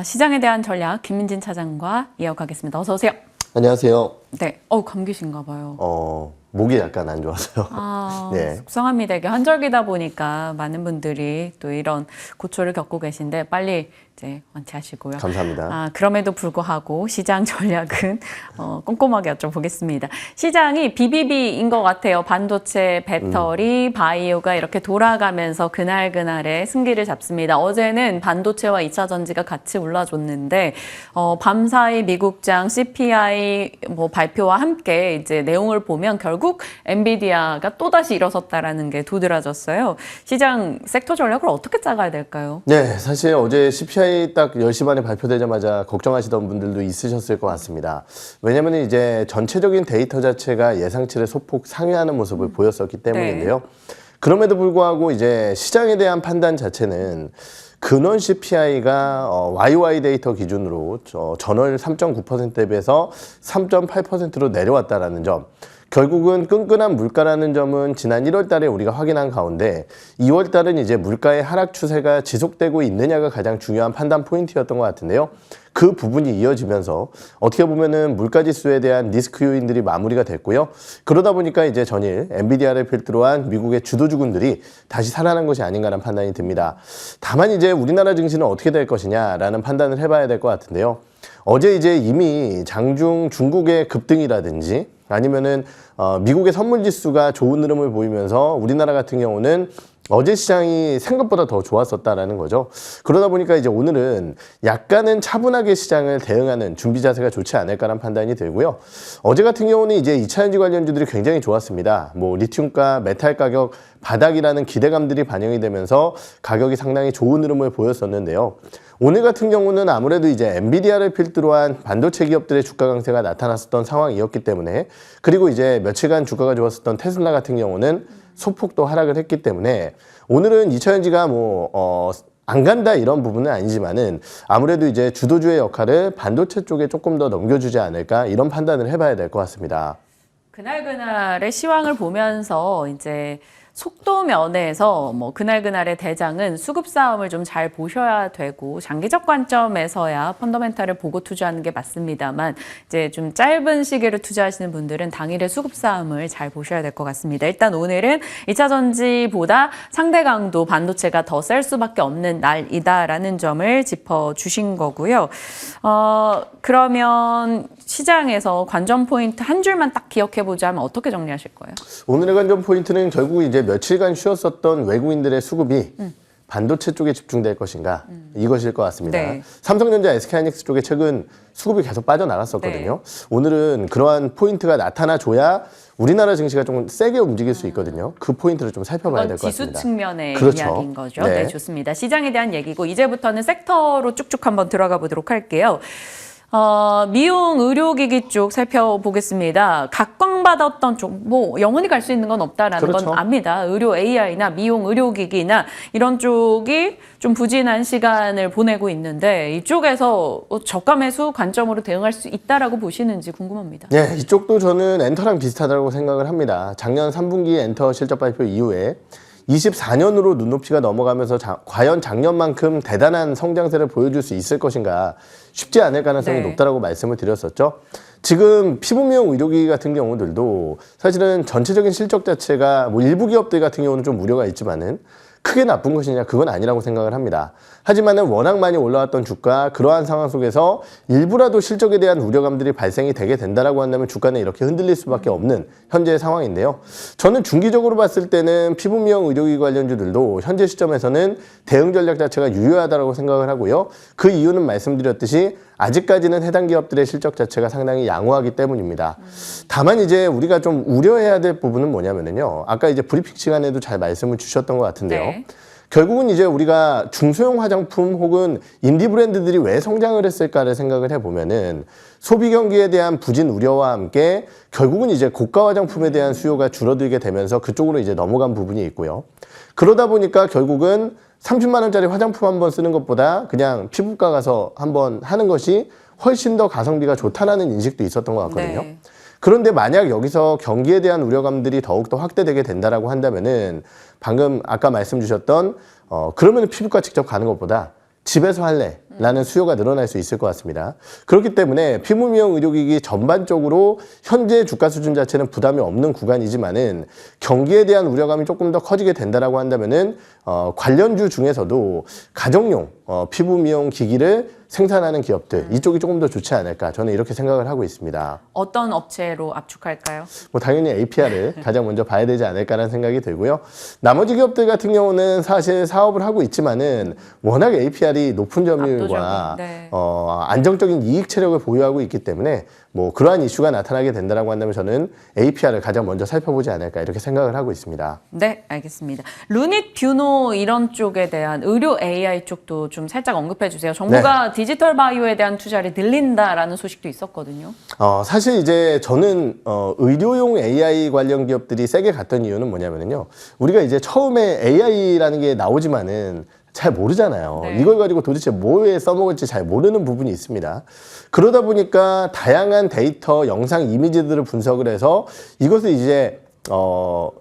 시장에 대한 전략 김민진 차장과 이어가겠습니다. 어서 오세요. 안녕하세요. 네, 감기신가 봐요. 목이 약간 안 좋아서요. 네. 속상합니다. 이게 환절기다 보니까 많은 분들이 또 이런 고초를 겪고 계신데 빨리 이제 완치하시고요. 감사합니다. 그럼에도 불구하고 시장 전략은 꼼꼼하게 여쭤보겠습니다. 시장이 BBB인 것 같아요. 반도체, 배터리, 바이오가 이렇게 돌아가면서 그날그날의 승기를 잡습니다. 어제는 반도체와 2차 전지가 같이 올라줬는데 밤사이 미국장 CPI 발표와 함께 이제 내용을 보면 결국 엔비디아가 또다시 일어섰다라는 게 도드라졌어요. 시장 섹터 전략을 어떻게 짜가야 될까요? 네, 사실 어제 CPI 딱 10시 반에 발표되자마자 걱정하시던 분들도 있으셨을 것 같습니다. 왜냐하면 이제 전체적인 데이터 자체가 예상치를 소폭 상회하는 모습을 보였었기 때문인데요. 네. 그럼에도 불구하고 이제 시장에 대한 판단 자체는 근원 CPI가 YY 데이터 기준으로 전월 3.9%에 비해서 3.8%로 내려왔다라는 점. 결국은 끈끈한 물가라는 점은 지난 1월 달에 우리가 확인한 가운데 2월 달은 이제 물가의 하락 추세가 지속되고 있느냐가 가장 중요한 판단 포인트였던 것 같은데요. 그 부분이 이어지면서 어떻게 보면은 물가 지수에 대한 리스크 요인들이 마무리가 됐고요. 그러다 보니까 이제 전일 엔비디아를 필두로 한 미국의 주도주군들이 다시 살아난 것이 아닌가라는 판단이 듭니다. 다만 이제 우리나라 증시는 어떻게 될 것이냐라는 판단을 해봐야 될 것 같은데요. 어제 이제 이미 장중 중국의 급등이라든지 아니면은 미국의 선물 지수가 좋은 흐름을 보이면서 우리나라 같은 경우는 어제 시장이 생각보다 더 좋았었다라는 거죠. 그러다 보니까 이제 오늘은 약간은 차분하게 시장을 대응하는 준비 자세가 좋지 않을까라는 판단이 들고요. 어제 같은 경우는 이제 2차전지 관련주들이 굉장히 좋았습니다. 리튬가, 메탈 가격 바닥이라는 기대감들이 반영이 되면서 가격이 상당히 좋은 흐름을 보였었는데요. 오늘 같은 경우는 아무래도 이제 엔비디아를 필두로 한 반도체 기업들의 주가 강세가 나타났었던 상황이었기 때문에 그리고 이제 며칠간 주가가 좋았었던 테슬라 같은 경우는 소폭도 하락을 했기 때문에 오늘은 2차전지가 안 간다 이런 부분은 아니지만은 아무래도 이제 주도주의 역할을 반도체 쪽에 조금 더 넘겨주지 않을까 이런 판단을 해봐야 될 것 같습니다. 그날그날의 시황을 보면서 이제 속도 면에서 그날그날의 대장은 수급 싸움을 좀 잘 보셔야 되고 장기적 관점에서야 펀더멘탈을 보고 투자하는 게 맞습니다만 이제 좀 짧은 시기를 투자하시는 분들은 당일의 수급 싸움을 잘 보셔야 될 것 같습니다. 일단 오늘은 2차 전지보다 상대 강도 반도체가 더 셀 수밖에 없는 날이다라는 점을 짚어주신 거고요. 그러면 시장에서 관전 포인트 한 줄만 딱 기억해보자면 어떻게 정리하실 거예요? 오늘의 관전 포인트는 결국 이제 며칠간 쉬었었던 외국인들의 수급이 반도체 쪽에 집중될 것인가 이것일 것 같습니다. 네. 삼성전자, SK하이닉스 쪽에 최근 수급이 계속 빠져나갔었거든요. 오늘은 그러한 포인트가 나타나줘야 우리나라 증시가 좀 세게 움직일 수 있거든요. 그 포인트를 좀 살펴봐야 될 것 지수 같습니다. 측면의 그렇죠. 이야기인 거죠. 네. 네, 좋습니다. 시장에 대한 얘기고 이제부터는 섹터로 쭉쭉 한번 들어가 보도록 할게요. 미용 의료기기 쪽 살펴보겠습니다. 각광받았던 쪽, 뭐 영원히 갈 수 있는 건 없다라는 그렇죠. 건 압니다. 의료 AI나 미용 의료기기나 이런 쪽이 좀 부진한 시간을 보내고 있는데 이쪽에서 저가 매수 관점으로 대응할 수 있다라고 보시는지 궁금합니다. 네, 이쪽도 저는 엔터랑 비슷하다고 생각을 합니다. 작년 3분기 엔터 실적 발표 이후에 24년으로 눈높이가 넘어가면서 과연 작년만큼 대단한 성장세를 보여줄 수 있을 것인가 쉽지 않을 가능성이 네. 높다라고 말씀을 드렸었죠. 지금 피부미용 의료기기 같은 경우들도 사실은 전체적인 실적 자체가 뭐 일부 기업들 같은 경우는 좀 우려가 있지만은 크게 나쁜 것이냐 그건 아니라고 생각을 합니다. 하지만은 워낙 많이 올라왔던 주가 그러한 상황 속에서 일부라도 실적에 대한 우려감들이 발생이 되게 된다라고 한다면 주가는 이렇게 흔들릴 수밖에 없는 현재의 상황인데요. 저는 중기적으로 봤을 때는 피부미용 의료기기 관련주들도 현재 시점에서는 대응 전략 자체가 유효하다고 생각을 하고요. 그 이유는 말씀드렸듯이 아직까지는 해당 기업들의 실적 자체가 상당히 양호하기 때문입니다. 다만 이제 우리가 좀 우려해야 될 부분은 뭐냐면요. 아까 이제 브리핑 시간에도 잘 말씀을 주셨던 것 같은데요. 네. 결국은 이제 우리가 중소형 화장품 혹은 인디 브랜드들이 왜 성장을 했을까를 생각을 해보면은 소비 경기에 대한 부진 우려와 함께 결국은 이제 고가 화장품에 대한 수요가 줄어들게 되면서 그쪽으로 이제 넘어간 부분이 있고요. 그러다 보니까 결국은 30만 원짜리 화장품 한 번 쓰는 것보다 그냥 피부과 가서 한번 하는 것이 훨씬 더 가성비가 좋다라는 인식도 있었던 것 같거든요. 네. 그런데 만약 여기서 경기에 대한 우려감들이 더욱더 확대되게 된다라고 한다면은 방금 아까 말씀 주셨던 그러면 피부과 직접 가는 것보다 집에서 할래라는 수요가 늘어날 수 있을 것 같습니다. 그렇기 때문에 피부미용 의료기기 전반적으로 현재 주가 수준 자체는 부담이 없는 구간이지만은 경기에 대한 우려감이 조금 더 커지게 된다라고 한다면은 관련주 중에서도 가정용 피부미용 기기를 생산하는 기업들 이쪽이 조금 더 좋지 않을까 저는 이렇게 생각을 하고 있습니다. 어떤 업체로 압축할까요? 뭐 당연히 APR을 가장 먼저 봐야 되지 않을까라는 생각이 들고요. 나머지 기업들 같은 경우는 사실 사업을 하고 있지만은 워낙 APR이 높은 점유율과 압도적인, 네. 안정적인 이익 체력을 보유하고 있기 때문에 뭐 그러한 이슈가 나타나게 된다라고 한다면 저는 APR을 가장 먼저 살펴보지 않을까 이렇게 생각을 하고 있습니다. 네, 알겠습니다. 루닛 뷰노 이런 쪽에 대한 의료 AI 쪽도 좀 살짝 언급해 주세요. 정부가 디지털 바이오에 대한 투자를 늘린다라는 소식도 있었거든요. 사실 이제 저는 의료용 AI 관련 기업들이 세게 갔던 이유는 뭐냐면요. 우리가 이제 처음에 AI라는 게 나오지만은 잘 모르잖아요. 네. 이걸 가지고 도대체 뭐에 써먹을지 잘 모르는 부분이 있습니다. 그러다 보니까 다양한 데이터, 영상, 이미지들을 분석을 해서 이것을 이제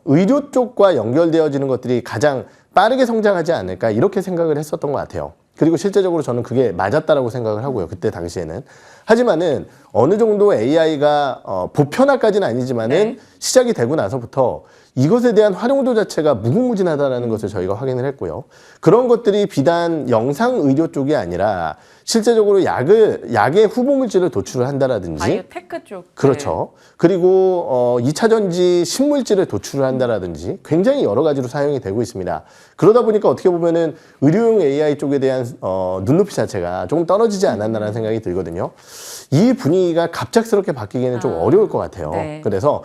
의료 쪽과 연결되어지는 것들이 가장 빠르게 성장하지 않을까 이렇게 생각을 했었던 것 같아요. 그리고 실제적으로 저는 그게 맞았다라고 생각을 하고요. 그때 당시에는. 하지만은 어느 정도 AI가 보편화까지는 아니지만은 시작이 되고 나서부터 이것에 대한 활용도 자체가 무궁무진하다는 것을 저희가 확인을 했고요. 그런 것들이 비단 영상 의료 쪽이 아니라 실제적으로 약의 후보 물질을 도출을 한다라든지 바이오테크 쪽. 그렇죠. 그리고 2차 전지 신물질을 도출을 한다라든지 굉장히 여러 가지로 사용이 되고 있습니다. 그러다 보니까 어떻게 보면은 의료용 AI 쪽에 대한 눈높이 자체가 조금 떨어지지 않았나라는 생각이 들거든요. 이 분위기가 갑작스럽게 바뀌기는 좀 어려울 것 같아요. 네. 그래서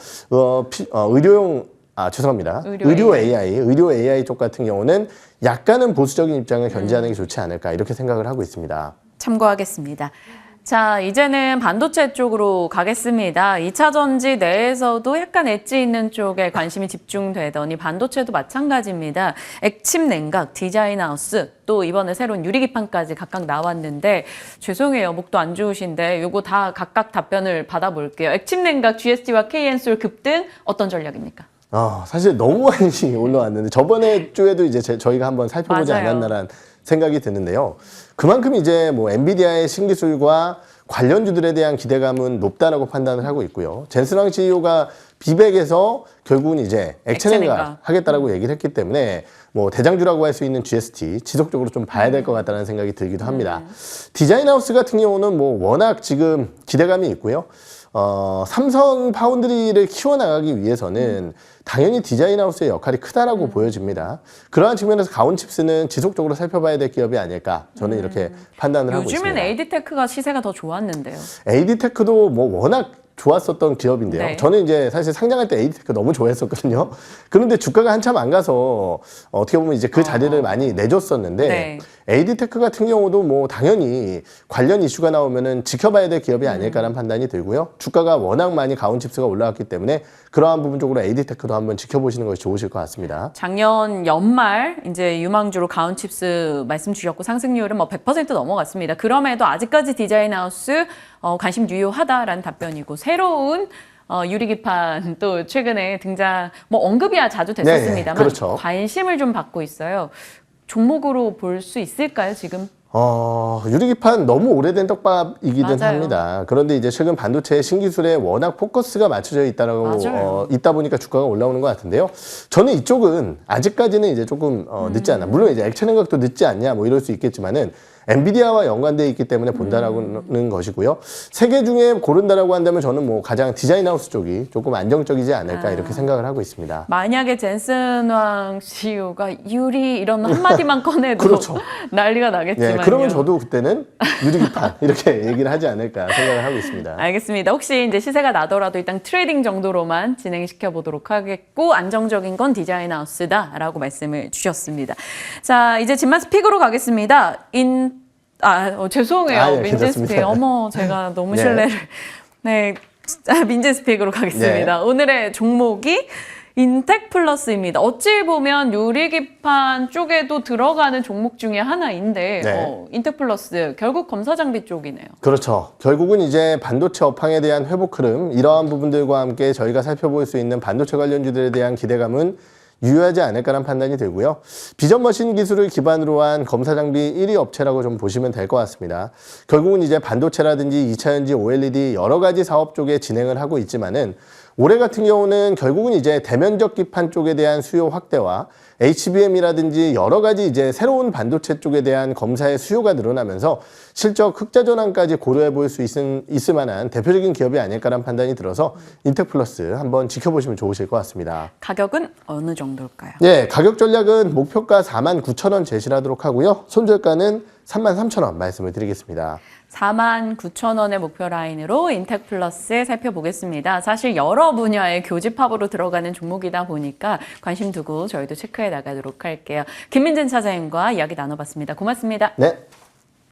죄송합니다. 의료 AI 쪽 같은 경우는 약간은 보수적인 입장을 견지하는 게 좋지 않을까 이렇게 생각을 하고 있습니다. 참고하겠습니다. 자, 이제는 반도체 쪽으로 가겠습니다. 2차 전지 내에서도 약간 엣지 있는 쪽에 관심이 집중되더니 반도체도 마찬가지입니다. 액침 냉각, 디자인 하우스, 또 이번에 새로운 유리기판까지 각각 나왔는데 죄송해요. 목도 안 좋으신데 요거 다 각각 답변을 받아볼게요. 액침 냉각, GST와 KN솔 급등 어떤 전략입니까? 사실 너무 많이 올라왔는데 저번에 주에도 이제 저희가 한번 살펴보지 맞아요. 않았나라는 생각이 드는데요. 그만큼 이제 뭐 엔비디아의 신기술과 관련주들에 대한 기대감은 높다라고 판단을 하고 있고요. 젠스랑 CEO가 비백에서 결국은 이제 액체냉각 하겠다라고 얘기를 했기 때문에 뭐 대장주라고 할 수 있는 GST 지속적으로 좀 봐야 될 것 같다는 생각이 들기도 합니다. 디자인 하우스 같은 경우는 뭐 워낙 지금 기대감이 있고요. 삼성 파운드리를 키워나가기 위해서는 당연히 디자인 하우스의 역할이 크다라고 보여집니다. 그러한 측면에서 가온칩스는 지속적으로 살펴봐야 될 기업이 아닐까 저는 이렇게 판단을 하고 있습니다. 요즘엔 AD테크가 시세가 더 좋았는데요. AD테크도 뭐 워낙 좋았었던 기업인데요. 네. 저는 이제 사실 상장할 때 AD테크 너무 좋아했었거든요. 그런데 주가가 한참 안 가서 어떻게 보면 이제 그 자리를 많이 내줬었는데 네. AD테크 같은 경우도 뭐 당연히 관련 이슈가 나오면은 지켜봐야 될 기업이 아닐까라는 판단이 들고요. 주가가 워낙 많이 가온칩스가 올라왔기 때문에 그러한 부분 쪽으로 AD테크도 한번 지켜보시는 것이 좋으실 것 같습니다. 작년 연말 이제 유망주로 가온칩스 말씀 주셨고 상승률은 뭐 100% 넘어갔습니다. 그럼에도 아직까지 디자인 하우스 관심 유효하다라는 답변이고 새로운 유리기판 또 최근에 등장 뭐 언급이야 자주 됐었습니다만 네, 그렇죠. 관심을 좀 받고 있어요. 종목으로 볼 수 있을까요 지금? 유리기판 너무 오래된 떡밥이기는 맞아요. 합니다. 그런데 이제 최근 반도체 신기술에 워낙 포커스가 맞춰져 있다라고 맞아요. 있다 보니까 주가가 올라오는 것 같은데요. 저는 이쪽은 아직까지는 이제 조금 늦지 않나. 물론 이제 액체 냉각도 늦지 않냐 뭐 이럴 수 있겠지만은 엔비디아와 연관되어 있기 때문에 본다라는 것이고요. 세 개 중에 고른다라고 한다면 저는 뭐 가장 디자인 하우스 쪽이 조금 안정적이지 않을까 이렇게 생각을 하고 있습니다. 만약에 젠슨 왕 CEO가 유리 이런 한마디만 꺼내도 그렇죠. 난리가 나겠지만요. 네, 그러면 저도 그때는 유리기판 이렇게 얘기를 하지 않을까 생각을 하고 있습니다. 알겠습니다. 혹시 이제 시세가 나더라도 일단 트레이딩 정도로만 진행시켜 보도록 하겠고 안정적인 건 디자인 하우스다라고 말씀을 주셨습니다. 자, 이제 진마스 픽으로 가겠습니다. 죄송해요. 예, 민진스픽. 괜찮습니다. 어머, 제가 너무 네. 신뢰를. 네, 민진스픽으로 가겠습니다. 오늘의 종목이 인텍플러스입니다. 어찌 보면 유리기판 쪽에도 들어가는 종목 중에 하나인데 네. 인텍플러스 결국 검사 장비 쪽이네요. 그렇죠. 결국은 이제 반도체 업황에 대한 회복 흐름, 이러한 부분들과 함께 저희가 살펴볼 수 있는 반도체 관련주들에 대한 기대감은 유효하지 않을까라는 판단이 들고요. 비전 머신 기술을 기반으로 한 검사 장비 1위 업체라고 좀 보시면 될 것 같습니다. 결국은 이제 반도체라든지 2차전지, OLED 여러 가지 사업 쪽에 진행을 하고 있지만은 올해 같은 경우는 결국은 이제 대면적 기판 쪽에 대한 수요 확대와 HBM이라든지 여러 가지 이제 새로운 반도체 쪽에 대한 검사의 수요가 늘어나면서 실적 흑자 전환까지 고려해 볼 수 있을 만한 대표적인 기업이 아닐까라는 판단이 들어서 인텍플러스 한번 지켜보시면 좋으실 것 같습니다. 가격은 어느 정도일까요? 네, 가격 전략은 목표가 49,000원 제시를 하도록 하고요. 손절가는 33,000원 말씀을 드리겠습니다. 49,000원의 목표 라인으로 인텍플러스 살펴보겠습니다. 사실 여러 분야의 교집합으로 들어가는 종목이다 보니까 관심 두고 저희도 체크해 나가도록 할게요. 김민진 차장님과 이야기 나눠봤습니다. 고맙습니다. 네.